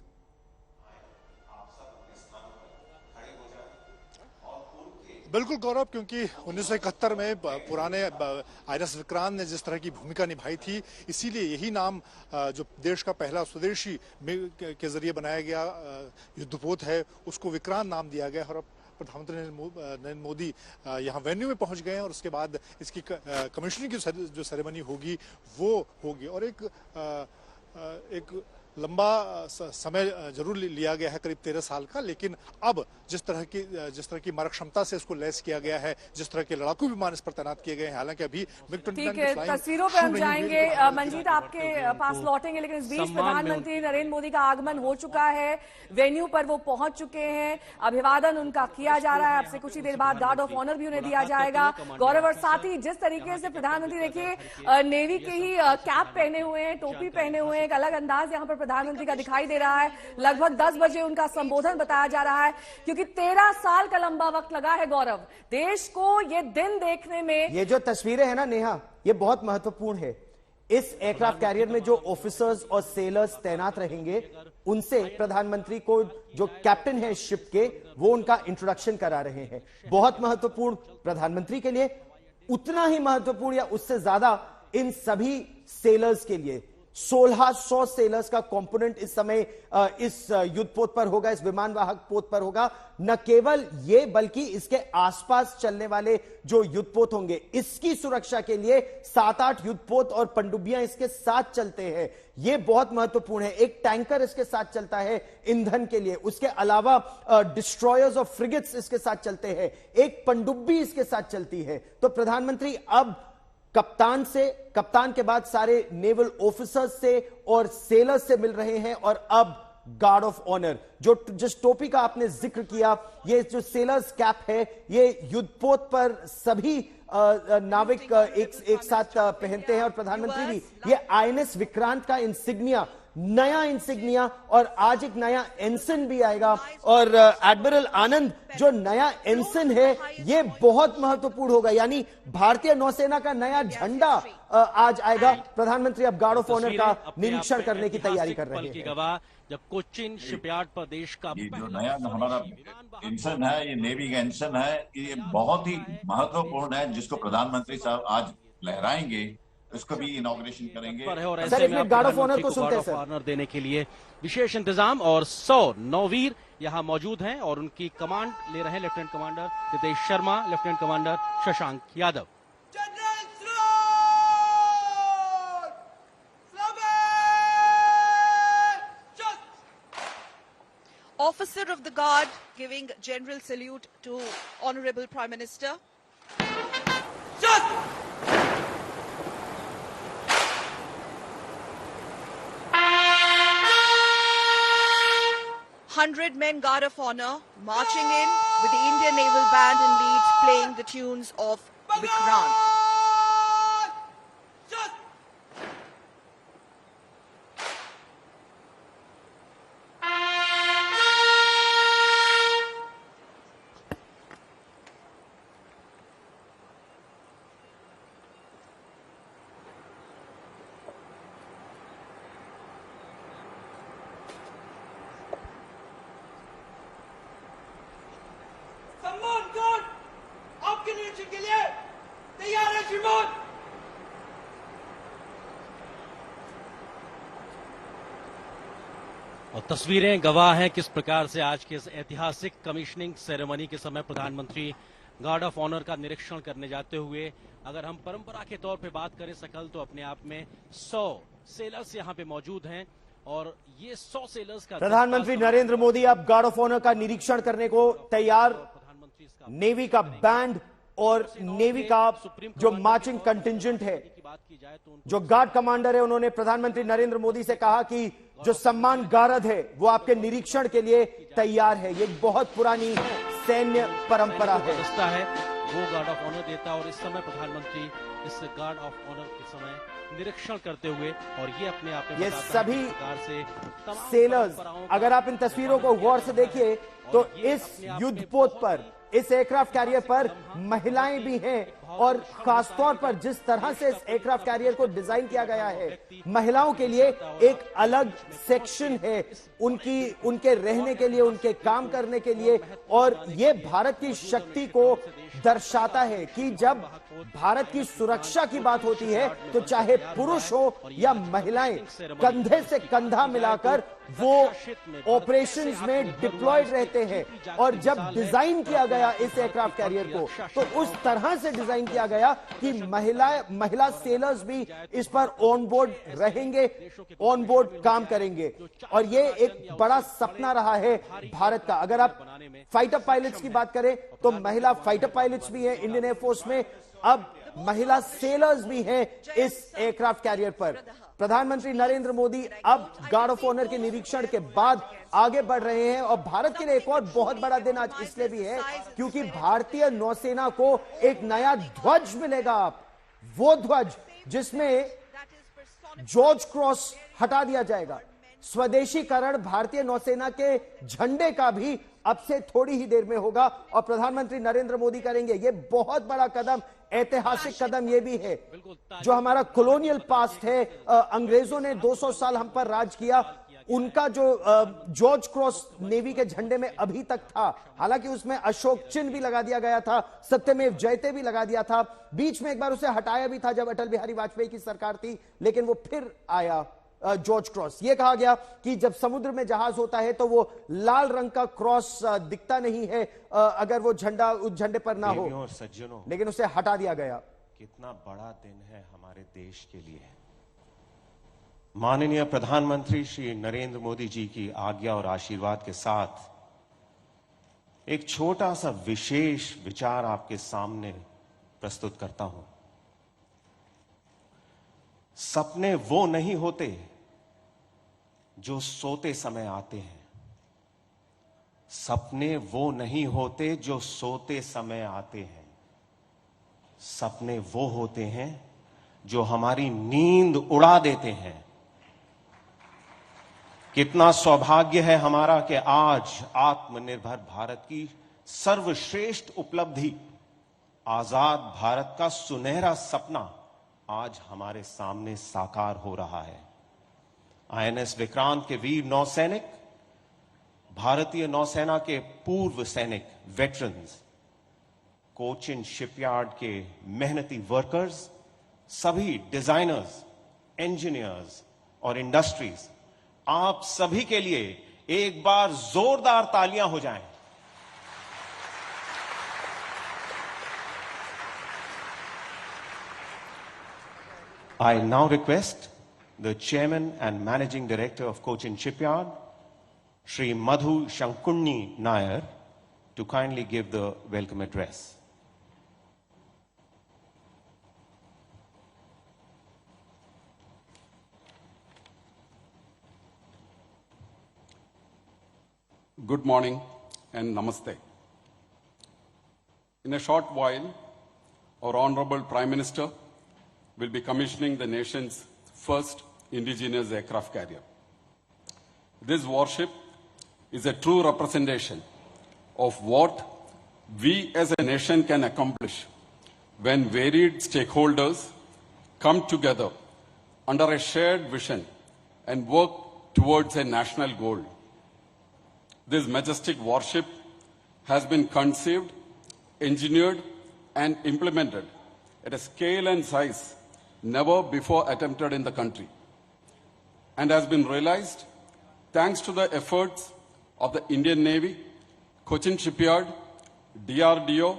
बिल्कुल गौरव, क्योंकि 1971 में पुराने आईएनएस विक्रांत ने जिस तरह की भूमिका निभाई थी, इसीलिए यही नाम जो देश का पहला स्वदेशी के जरिए बनाया गया युद्धपोत है उसको विक्रांत नाम दिया गया। और अब प्रधानमंत्री नरेंद्र मोदी यहाँ वेन्यू में पहुंच गए हैं और उसके बाद इसकी कमीशनिंग की जो सेरेमनी होगी वो होगी और एक लंबा समय जरूर लिया गया है, करीब 13 साल का, लेकिन अब जिस तरह की मारक क्षमता से इसको लैस किया गया है, जिस तरह के लड़ाकू विमान इस पर तैनात किए गए हैं, हालांकि अभी ठीक है, तस्वीरों पे हम जाएंगे। मंजीत, आपके पास लौटेंगे, लेकिन इस बीच प्रधानमंत्री नरेंद्र मोदी का आगमन हो चुका है, वेन्यू पर वो पहुंच चुके हैं, अभिवादन उनका किया जा रहा है। अब से कुछ ही देर बाद गार्ड ऑफ ऑनर भी उन्हें दिया जाएगा। गौरव, और साथ ही जिस तरीके से प्रधानमंत्री देखिए नेवी के ही कैप पहने हुए हैं, टोपी पहने हुए हैं, एक अलग अंदाज यहाँ पर प्रधानमंत्री का दिखाई दे रहा है। लगभग 10 बजे उनका संबोधन बताया जा रहा है क्योंकि 13 साल का लंबा वक्त लगा है गौरव देश को ये दिन देखने में। ये जो तस्वीरें हैं ना नेहा, ये बहुत महत्वपूर्ण है। इस एयरक्राफ्ट कैरियर में जो ऑफिसर्स और सेलर्स तैनात रहेंगे उनसे प्रधानमंत्री को जो कैप्टन है शिप के, वो उनका इंट्रोडक्शन करा रहे हैं। बहुत महत्वपूर्ण प्रधानमंत्री के लिए, उतना ही महत्वपूर्ण या उससे ज्यादा इन सभी सेलर्स के लिए। 1600 सेलर्स का कंपोनेंट इस समय इस युद्धपोत पर होगा, इस विमानवाहक पोत पर होगा। न केवल ये बल्कि इसके आसपास चलने वाले जो युद्धपोत होंगे, इसकी सुरक्षा के लिए 7-8 युद्धपोत और पनडुब्बियां इसके साथ चलते हैं। यह बहुत महत्वपूर्ण है। एक टैंकर इसके साथ चलता है ईंधन के लिए, उसके अलावा डिस्ट्रॉयर्स और फ्रिगेट्स इसके साथ चलते हैं, एक पनडुब्बी इसके साथ चलती है। तो प्रधानमंत्री अब कप्तान के बाद सारे नेवल ऑफिसर्स से और सेलर्स से मिल रहे हैं, और अब गार्ड ऑफ ऑनर, जो जिस टोपी का आपने जिक्र किया, ये जो सेलर्स कैप है, ये युद्धपोत पर सभी नाविक एक साथ पहनते हैं, और प्रधानमंत्री भी। ये आईएनएस विक्रांत का इंसिग्निया, नया इंसिग्निया, और आज एक नया एंसन भी आएगा, और एडमिरल आनंद जो नया एंसन है, ये बहुत महत्वपूर्ण होगा। यानी भारतीय नौसेना का नया झंडा आज आएगा। प्रधानमंत्री अब गार्ड ऑफ ऑनर का निरीक्षण करने की तैयारी कर रहे हैं। जब कोचिन शिपयार्ड पर देश का ये जो नया हमारा एंसन है, ये नेवी का एंसन है, ये बहुत ही महत्वपूर्ण है, जिसको प्रधानमंत्री साहब आज लहराएंगे, इसको भी इनॉग्रेशन करेंगे। और ऐसे में गार्ड ऑफ ऑनर को गार्ड सुनते ऑफ हैं ऑनर देने के लिए विशेष इंतजाम, और 100 नौवीर यहां मौजूद हैं, और उनकी कमांड ले रहे हैं lieutenant commander Ritesh Sharma, lieutenant commander Shashank Yadav. Officer of the Guard giving general salute to Honorable Prime Minister. 100 men Guard of Honor marching in with the Indian Naval Band and lead playing the tunes of Vikrant. और तस्वीरें गवाह हैं किस प्रकार से आज के इस ऐतिहासिक कमीशनिंग सेरेमनी के समय प्रधानमंत्री गार्ड ऑफ ऑनर का निरीक्षण करने जाते हुए, अगर हम परंपरा के तौर पे बात करें सकल, तो अपने आप में 100 सेलर्स यहां पे मौजूद हैं, और ये 100 सेलर्स का प्रधानमंत्री नरेंद्र मोदी अब गार्ड ऑफ ऑनर का निरीक्षण करने को तैयार। नेवी का बैंड और नेवी का जो मार्चिंग कंटिंजेंट है, जो गार्ड कमांडर है, उन्होंने प्रधानमंत्री नरेंद्र मोदी से कहा कि जो सम्मान गारद है वो आपके निरीक्षण के लिए तैयार है। ये बहुत पुरानी सैन्य परंपरा है। वो गार्ड ऑफ ऑनर देता, और इस समय प्रधानमंत्री इस गार्ड ऑफ ऑनर के समय निरीक्षण करते हुए, और ये अपने आप में ये सभी सेलर्स, अगर आप इन तस्वीरों को गौर से देखिए तो इस युद्धपोत पर, इस एयरक्राफ्ट कैरियर पर महिलाएं भी हैं, और खासतौर पर जिस तरह से इस एयरक्राफ्ट कैरियर को डिजाइन किया गया है, महिलाओं के लिए एक अलग सेक्शन है, उनके रहने के लिए, उनके काम करने के लिए। और ये भारत की शक्ति को दर्शाता है कि जब भारत की सुरक्षा की बात होती है तो चाहे पुरुष हो या महिलाएं, कंधे से कंधा मिलाकर वो ऑपरेशंस में डिप्लॉयड रहते हैं। और जब डिजाइन किया गया इस एयरक्राफ्ट कैरियर को, तो उस तरह से डिजाइन किया गया कि महिला सेलर्स भी इस पर ऑन बोर्ड रहेंगे, ऑन बोर्ड काम करेंगे। और ये एक बड़ा सपना रहा है भारत का। अगर आप फाइटर पायलट्स की बात करें तो महिला फाइटर पायलट्स भी हैं इंडियन एयरफोर्स में, अब महिला सेलर्स भी हैं इस एयरक्राफ्ट कैरियर पर। प्रधानमंत्री नरेंद्र मोदी अब गार्ड ऑफ ऑनर के निरीक्षण के बाद आगे बढ़ रहे हैं, और भारत के लिए एक और बहुत बड़ा दिन आज इसलिए भी है क्योंकि भारतीय नौसेना को एक नया ध्वज मिलेगा। वो ध्वज जिसमें जॉर्ज क्रॉस हटा दिया जाएगा। स्वदेशीकरण भारतीय नौसेना के झंडे का भी अब से थोड़ी ही देर में होगा, और प्रधानमंत्री नरेंद्र मोदी करेंगे। ये बहुत बड़ा कदम, ऐतिहासिक कदम ये भी है। जो हमारा कॉलोनियल पास्ट है, अंग्रेजों ने 200 साल हम पर राज किया, उनका जो जॉर्ज क्रॉस नेवी के झंडे में अभी तक था, हालांकि उसमें अशोक चिन्ह भी लगा दिया गया था, सत्यमेव जयते भी लगा दिया था, बीच में एक बार उसे हटाया भी था जब अटल बिहारी वाजपेयी की सरकार थी, लेकिन वो फिर आया जॉर्ज क्रॉस। यह कहा गया कि जब समुद्र में जहाज होता है तो वो लाल रंग का क्रॉस दिखता नहीं है अगर वो झंडा उस झंडे पर ना हो, और सज्जनों, लेकिन उसे हटा दिया गया। कितना बड़ा दिन है हमारे देश के लिए। माननीय प्रधानमंत्री श्री नरेंद्र मोदी जी की आज्ञा और आशीर्वाद के साथ एक छोटा सा विशेष विचार आपके सामने प्रस्तुत करता हूं। सपने वो नहीं होते जो सोते समय आते हैं। सपने वो नहीं होते जो सोते समय आते हैं। सपने वो होते हैं जो हमारी नींद उड़ा देते हैं। कितना सौभाग्य है हमारा कि आज आत्मनिर्भर भारत की सर्वश्रेष्ठ उपलब्धि, आजाद भारत का सुनहरा सपना आज हमारे सामने साकार हो रहा है। आईएनएस विक्रांत के वीर नौसैनिक, भारतीय नौसेना के पूर्व सैनिक वेटरन्स, कोचिन शिपयार्ड के मेहनती वर्कर्स, सभी डिजाइनर्स, इंजीनियर्स और इंडस्ट्रीज, आप सभी के लिए एक बार जोरदार तालियां हो जाएं। I now request the Chairman and Managing Director of Cochin Shipyard, Shri Madhu Shankunni Nair, to kindly give the welcome address. Good morning and namaste. In a short while, our Honorable Prime Minister will be commissioning the nation's first indigenous aircraft carrier. This warship is a true representation of what we as a nation can accomplish when varied stakeholders come together under a shared vision and work towards a national goal. This majestic warship has been conceived, engineered, and implemented at a scale and size never before attempted in the country, and has been realized thanks to the efforts of the Indian Navy, Cochin Shipyard, DRDO,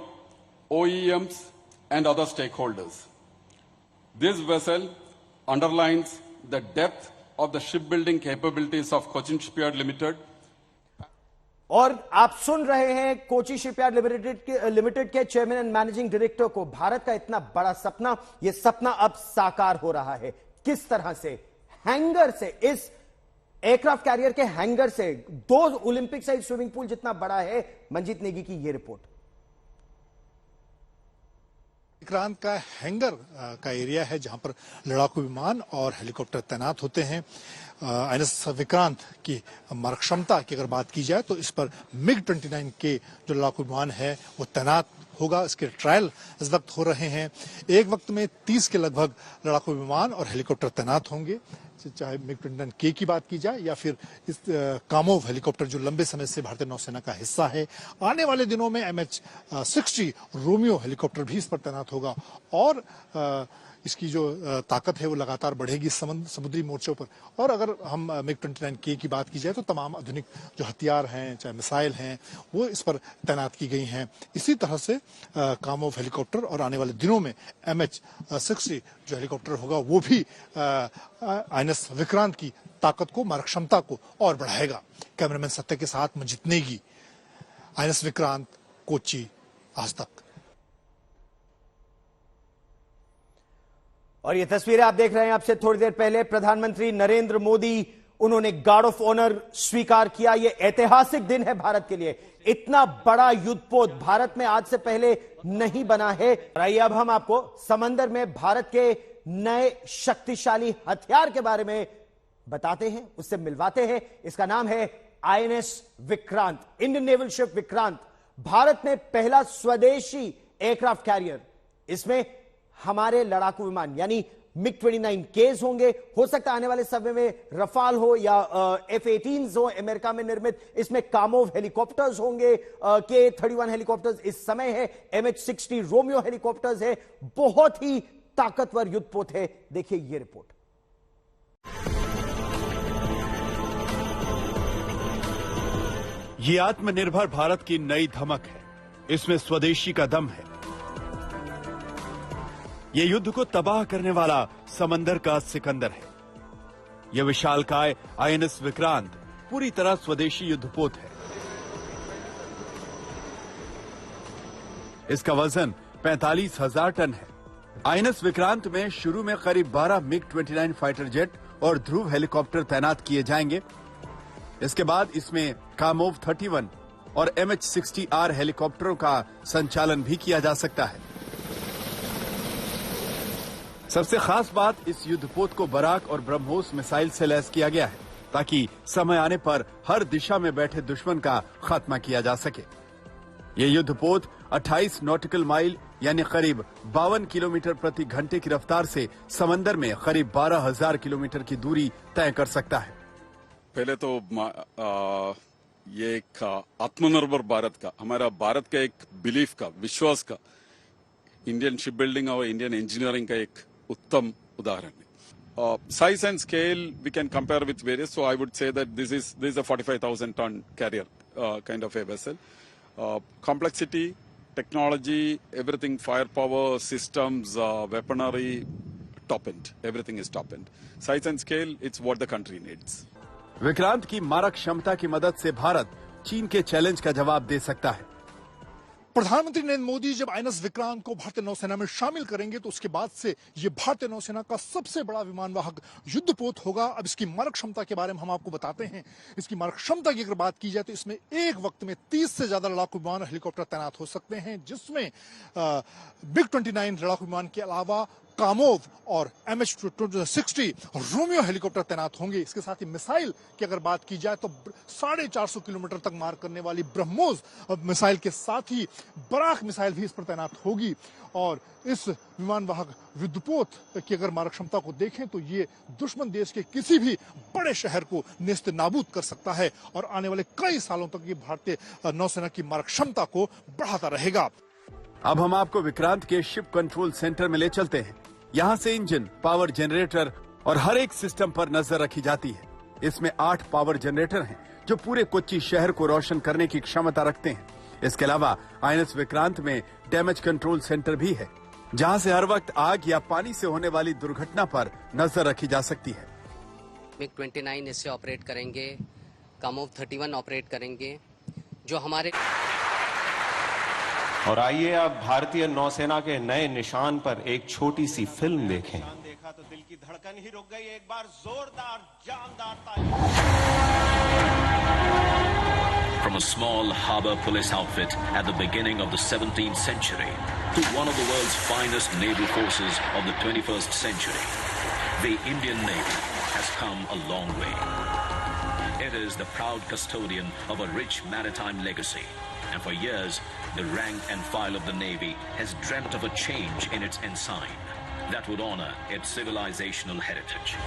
OEMs, and other stakeholders. This vessel underlines the depth of the shipbuilding capabilities of Cochin Shipyard Limited. और आप सुन रहे हैं कोची शिपयार्ड लिमिटेड के चेयरमैन एंड मैनेजिंग डायरेक्टर को। भारत का इतना बड़ा सपना, यह सपना अब साकार हो रहा है। किस तरह से? हैंगर से, इस एयरक्राफ्ट कैरियर के हैंगर से 2 ओलंपिक साइज स्विमिंग पूल जितना बड़ा है। मंजीत नेगी की यह रिपोर्ट। विक्रांत का हैंगर का एरिया है जहां पर लड़ाकू विमान और हेलीकॉप्टर तैनात होते हैं। आईएनएस विक्रांत की मारक क्षमता की अगर बात की जाए तो इस पर MiG-29 के जो लड़ाकू विमान है वो तैनात होगा। इसके ट्रायल इस वक्त हो रहे हैं। एक वक्त में 30 के लगभग लड़ाकू विमान और हेलीकॉप्टर तैनात होंगे, चाहे MiG-29K की बात की जाए या फिर इस कामोव हेलीकॉप्टर जो लंबे समय से भारतीय नौसेना का हिस्सा है। आने वाले दिनों में MH-60 रोमियो हेलीकॉप्टर भी इस पर तैनात होगा और इसकी जो ताकत है वो लगातार बढ़ेगी समुद्री मोर्चों पर। और अगर हम MiG-29K की बात की जाए तो तमाम आधुनिक जो हथियार हैं, चाहे मिसाइल हैं, वो इस पर तैनात की गई हैं। इसी तरह से कामोव हेलीकॉप्टर और आने वाले दिनों में MH-60 जो हेलीकॉप्टर होगा वो भी आईएनएस विक्रांत की ताकत को, मारक क्षमता को और बढ़ाएगा। कैमरामैन सत्य के साथ मंजीत नेगी, आईएनएस विक्रांत, कोच्चि, आज तक। और ये तस्वीरें आप देख रहे हैं। आपसे थोड़ी देर पहले प्रधानमंत्री नरेंद्र मोदी, उन्होंने गार्ड ऑफ ऑनर स्वीकार किया। यह ऐतिहासिक दिन है भारत के लिए। इतना बड़ा युद्धपोत भारत में आज से पहले नहीं बना है। आइए अब हम आपको समंदर में भारत के नए शक्तिशाली हथियार के बारे में बताते हैं, उससे मिलवाते हैं। इसका नाम है INS Vikrant, Indian naval ship Vikrant, Bharat में पहला स्वदेशी एयरक्राफ्ट कैरियर। इसमें हमारे लड़ाकू विमान यानी MiG-29Ks होंगे। हो सकता है आने वाले समय में रफाल हो या F-18s हो अमेरिका में निर्मित। इसमें कामोव हेलीकॉप्टर्स होंगे, K-31 हेलीकॉप्टर्स इस समय है, MH-60 रोमियो हेलीकॉप्टर्स है। बहुत ही ताकतवर युद्धपोत है। देखिए ये रिपोर्ट। ये आत्मनिर्भर भारत की नई धमक है। इसमें स्वदेशी का दम है। ये युद्ध को तबाह करने वाला समंदर का सिकंदर है। यह विशालकाय आईएनएस विक्रांत पूरी तरह स्वदेशी युद्धपोत है। इसका वजन 45,000 टन है। आईएनएस विक्रांत में शुरू में करीब 12 MiG-29 फाइटर जेट और ध्रुव हेलीकॉप्टर तैनात किए जाएंगे। इसके बाद इसमें कामोव 31 और MH-60R हेलीकॉप्टरों का संचालन भी किया जा सकता है। सबसे खास बात, इस युद्धपोत को बराक और ब्रह्मोस मिसाइल से लैस किया गया है ताकि समय आने पर हर दिशा में बैठे दुश्मन का खात्मा किया जा सके। ये युद्धपोत 28 नॉटिकल माइल यानी करीब 52 किलोमीटर प्रति घंटे की रफ्तार से समंदर में करीब 12,000 किलोमीटर की दूरी तय कर सकता है। पहले तो ये एक आत्मनिर्भर भारत का, हमारा भारत का एक बिलीफ का, विश्वास का, इंडियन शिप बिल्डिंग और इंडियन इंजीनियरिंग का एक उत्तम उदाहरण है। Size and scale we can compare with various, so I would say that this is a 45,000 ton carrier kind of a vessel. Complexity, technology, everything, firepower, systems, weaponry, top end. Everything is top end. Size and scale, it's what the country needs. Vikrant की मारक क्षमता की मदद से भारत चीन के चैलेंज का जवाब दे सकता है। प्रधानमंत्री नरेंद्र मोदी जब आईएनएस विक्रांत को भारतीय नौसेना में शामिल करेंगे तो उसके बाद से ये भारतीय नौसेना का सबसे बड़ा विमानवाहक युद्धपोत होगा। अब इसकी मारक क्षमता के बारे में हम आपको बताते हैं। इसकी मारक क्षमता की अगर बात की जाए तो इसमें एक वक्त में 30 से ज्यादा लड़ाकू विमान और हेलीकॉप्टर तैनात हो सकते हैं, जिसमें MiG-29 लड़ाकू विमान के अलावा कामोव और MH-60 रोमियो हेलीकॉप्टर तैनात होंगे। इसके साथ ही मिसाइल की अगर बात की जाए तो 450 किलोमीटर तक मार करने वाली ब्रह्मोस मिसाइल के साथ ही बराक मिसाइल भी इस पर तैनात होगी। और इस विमानवाहक युद्धपोत की अगर मारक क्षमता को देखें तो ये दुश्मन देश के किसी भी बड़े शहर को नेस्त नाबूद कर सकता है और आने वाले कई सालों तक ये भारतीय नौसेना की मारक क्षमता को बढ़ाता रहेगा। अब हम आपको विक्रांत के शिप कंट्रोल सेंटर में ले चलते हैं। यहाँ से इंजन, पावर जनरेटर और हर एक सिस्टम पर नजर रखी जाती है। इसमें 8 पावर जनरेटर हैं जो पूरे कोच्चि शहर को रोशन करने की क्षमता रखते हैं। इसके अलावा आईएनएस विक्रांत में डैमेज कंट्रोल सेंटर भी है, जहाँ से हर वक्त आग या पानी से होने वाली दुर्घटना पर नजर रखी जा सकती है। MiG-29 इससे ऑपरेट करेंगे, कामोव 31 ऑपरेट करेंगे, जो हमारे। और आइए अब भारतीय नौसेना के नए निशान पर एक छोटी सी फिल्म देखें। देखा तो दिल की धड़कन ही रुक गई। एक बार जोरदार जानदार ताली। From a small harbor police outfit at the beginning of the 17th century to one of the world's finest naval forces of the 21st century, the Indian Navy has come a long way. It is the proud custodian of a rich maritime legacy, and for years, the rank and file of the Navy has dreamt of a change in its ensign that would honor its civilizational heritage.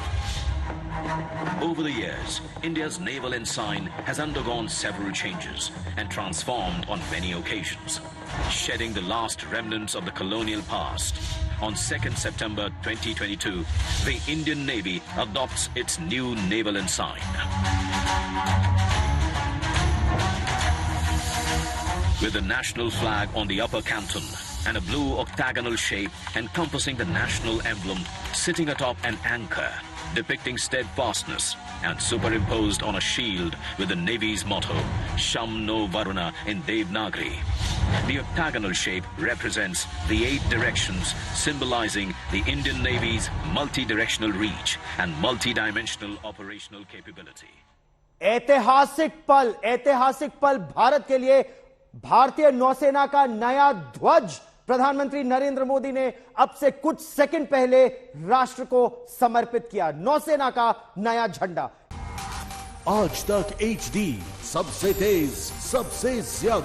Over the years, India's naval ensign has undergone several changes and transformed on many occasions, shedding the last remnants of the colonial past. On 2nd September 2022, the Indian Navy adopts its new naval ensign. With the national flag on the upper canton and a blue octagonal shape encompassing the national emblem sitting atop an anchor depicting steadfastness and superimposed on a shield with the Navy's motto, Sham No Varuna in Devanagari. The octagonal shape represents the 8 directions, symbolizing the Indian Navy's multi-directional reach and multi-dimensional operational capability. ऐतिहासिक पल भारत के लिए। भारतीय नौसेना का नया ध्वज प्रधानमंत्री नरेंद्र मोदी ने अब से कुछ सेकंड पहले राष्ट्र को समर्पित किया। नौसेना का नया झंडा। आज तक HD, सबसे तेज, सबसे ज्यादा।